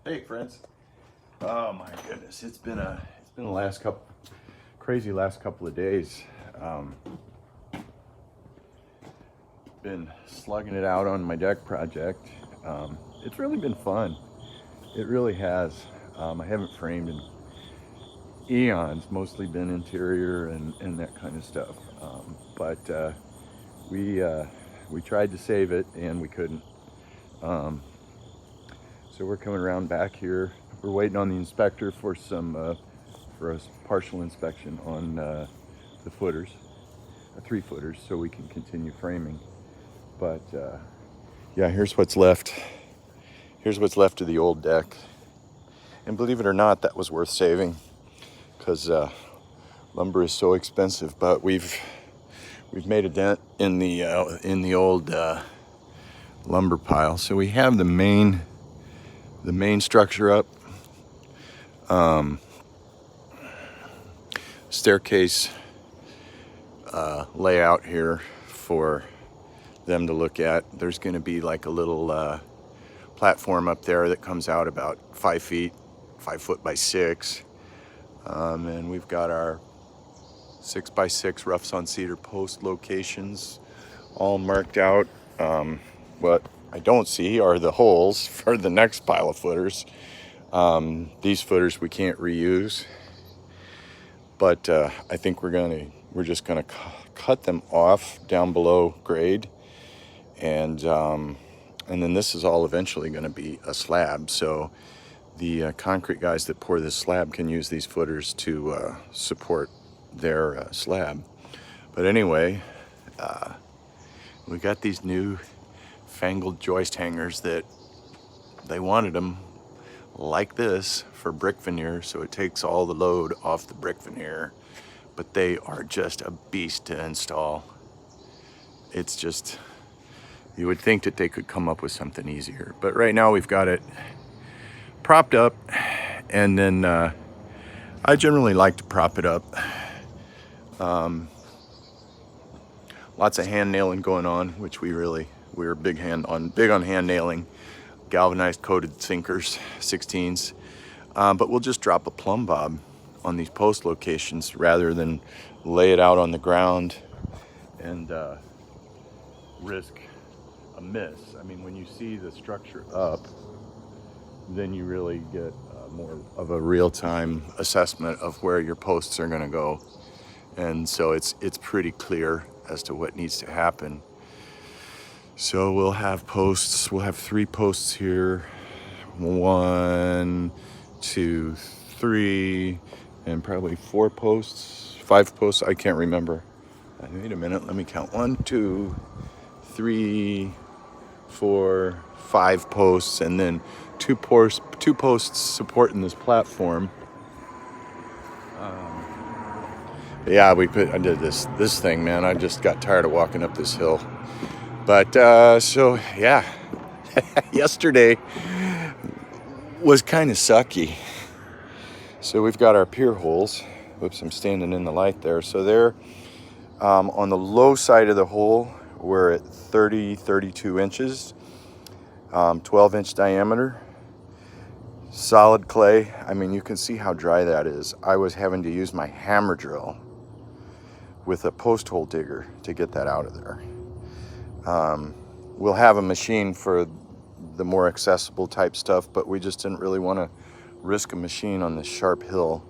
Hey friends. Oh my goodness, it's been a crazy last couple of days. Been slugging it out on my deck project. It's really been fun. It really has. I haven't framed in eons, mostly been interior and that kind of stuff. But we tried to save it and we couldn't. So we're coming around back here. We're waiting on the inspector for for a partial inspection on the footers, 3-footers, so we can continue framing. But yeah, here's what's left. Here's what's left of the old deck. And believe it or not, that was worth saving because lumber is so expensive. But we've made a dent in the old lumber pile. So we have the main structure up. Staircase layout here for them to look at. There's going to be like a little platform up there that comes out about 5 foot by 6, and we've got our 6x6 roughs on cedar post locations all marked out. What I don't see are the holes for the next pile of footers. These footers we can't reuse, but I think we're just gonna cut them off down below grade, and then this is all eventually going to be a slab. So the concrete guys that pour this slab can use these footers to support their slab. But anyway, we got these new fangled joist hangers that they wanted them like this for brick veneer, so it takes all the load off the brick veneer. But they are just a beast to install. It's just, you would think that they could come up with something easier. But right now we've got it propped up, and then I generally like to prop it up. Lots of hand nailing going on, which we're big on hand nailing, galvanized coated sinkers, 16s. But we'll just drop a plumb bob on these post locations rather than lay it out on the ground and risk a miss. I mean, when you see the structure up, then you really get more of a real-time assessment of where your posts are going to go, and so it's pretty clear as to what needs to happen. So we'll have 3 posts here, 1, 2, 3, and probably 4 posts, 5 posts. I can't remember. Wait a minute, let me count. 1, 2, 3, 4, 5 posts, and then two posts supporting this platform. Yeah, I did this thing, man. I just got tired of walking up this hill. But so yeah, yesterday was kind of sucky. So we've got our pier holes. Whoops, I'm standing in the light there. So they're on the low side of the hole. We're at 32 inches, 12-inch diameter, solid clay. I mean, you can see how dry that is. I was having to use my hammer drill with a post hole digger to get that out of there. We'll have a machine for the more accessible type stuff, but we just didn't really want to risk a machine on this sharp hill.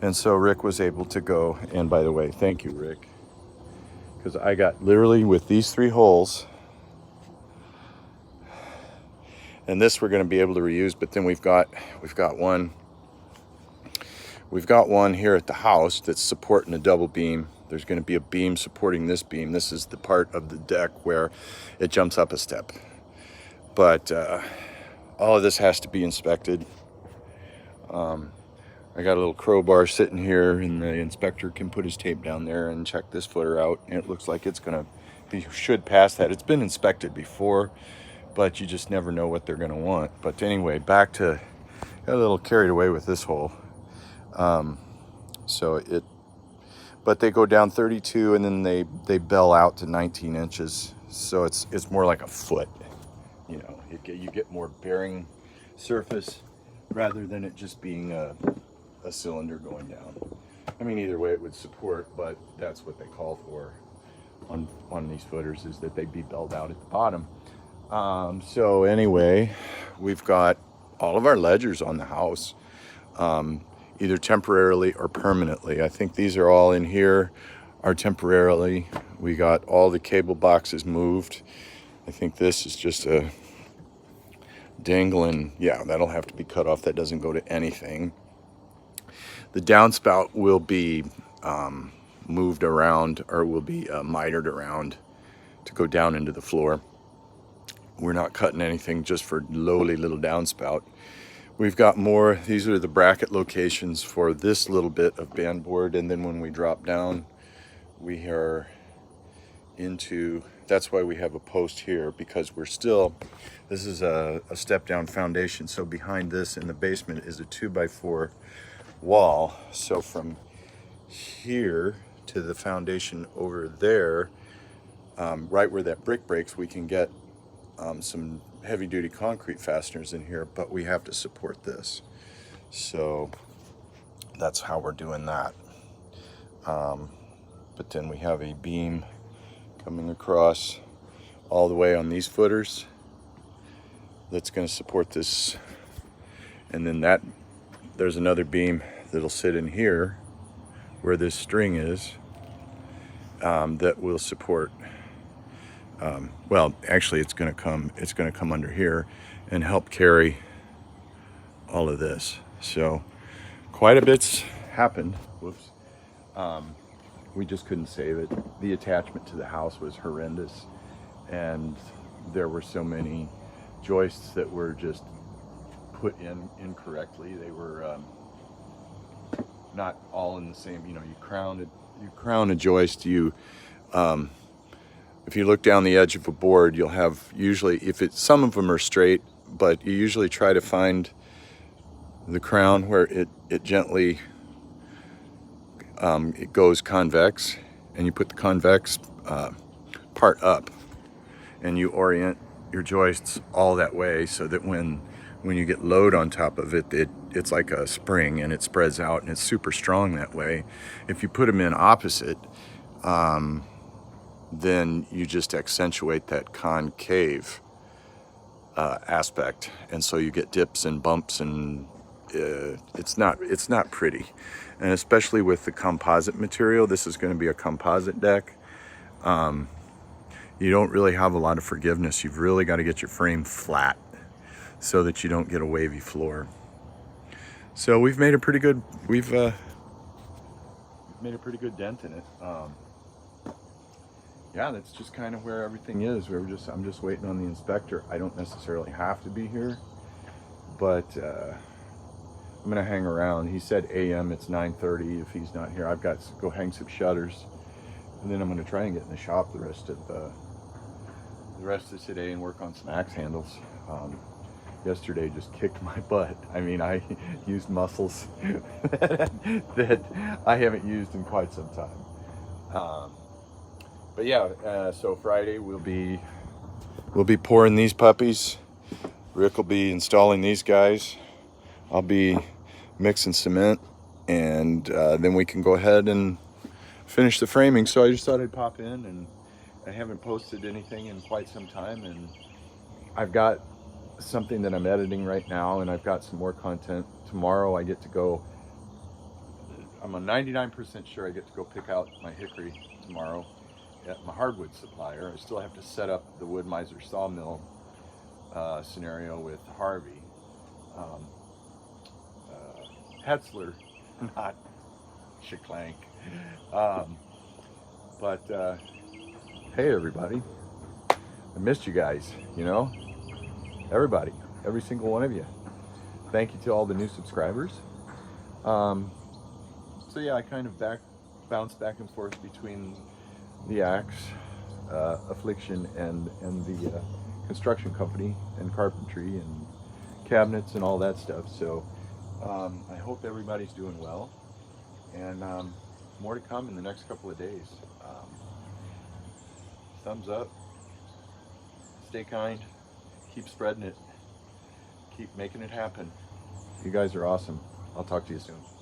And so Rick was able to go, and by the way, thank you, Rick, because I got literally with these 3 holes, and this we're going to be able to reuse, but then we've got one here at the house that's supporting a double beam. There's going to be a beam supporting this beam. This is the part of the deck where it jumps up a step. But all of this has to be inspected. I got a little crowbar sitting here, and the inspector can put his tape down there and check this footer out. And it looks like he should pass that. It's been inspected before, but you just never know what they're going to want. But anyway, got a little carried away with this hole. But they go down 32, and then they bell out to 19 inches. So it's more like a foot. You know, you get more bearing surface rather than it just being a cylinder going down. I mean, either way it would support, but that's what they call for on these footers, is that they be belled out at the bottom. So anyway, we've got all of our ledgers on the house, either temporarily or permanently. I think these are all in here are temporarily. We got all the cable boxes moved. I think this is just a dangling, yeah, that'll have to be cut off. That doesn't go to anything. The downspout will be moved around, or will be mitered around to go down into the floor. We're not cutting anything just for lowly little downspout. We've got more. These are the bracket locations for this little bit of band board, and then when we drop down, we are into, that's why we have a post here, because we're still, this is a step down foundation. So behind this in the basement is a 2x4 wall. So from here to the foundation over there, right where that brick breaks, we can get some heavy duty concrete fasteners in here, but we have to support this. So that's how we're doing that. But then we have a beam coming across all the way on these footers that's going to support this. And then there's another beam that'll sit in here where this string is, that will support, well, actually it's going to come under here and help carry all of this. So quite a bit's happened. Whoops. We just couldn't save it. The attachment to the house was horrendous, and there were so many joists that were just put in incorrectly. They were not all in the same, you know, you crown a joist, if you look down the edge of a board, you'll have usually, some of them are straight, but you usually try to find the crown where it gently, it goes convex, and you put the convex part up, and you orient your joists all that way, so that when you get load on top of it, it's like a spring and it spreads out and it's super strong that way. If you put them in opposite, then you just accentuate that concave aspect, and so you get dips and bumps, and it's not pretty. And especially with the composite material, this is going to be a composite deck. You don't really have a lot of forgiveness. You've really got to get your frame flat so that you don't get a wavy floor. So we've made a pretty good dent in it. Yeah, that's just kind of where everything is. I'm just waiting on the inspector. I don't necessarily have to be here, but I'm gonna hang around. He said AM, it's 9:30. If he's not here, I've got to go hang some shutters, and then I'm gonna try and get in the shop the rest of today and work on some axe handles. Yesterday just kicked my butt. I mean, I used muscles that I haven't used in quite some time. But yeah, so Friday we'll be pouring these puppies. Rick will be installing these guys. I'll be mixing cement, and then we can go ahead and finish the framing. So I just thought I'd pop in, and I haven't posted anything in quite some time, and I've got something that I'm editing right now, and I've got some more content. Tomorrow I get to go, I'm a 99% sure I get to go pick out my hickory tomorrow at my hardwood supplier. I still have to set up the Wood Miser sawmill scenario with Harvey. Hetzler, not Shiklank. But hey everybody, I missed you guys, you know, everybody, every single one of you. Thank you to all the new subscribers. So yeah, I kind of bounce back and forth between the axe affliction and the construction company and carpentry and cabinets and all that stuff. So I hope everybody's doing well, and more to come in the next couple of days. Thumbs up, stay kind, keep spreading it, keep making it happen. You guys are awesome. I'll talk to you soon.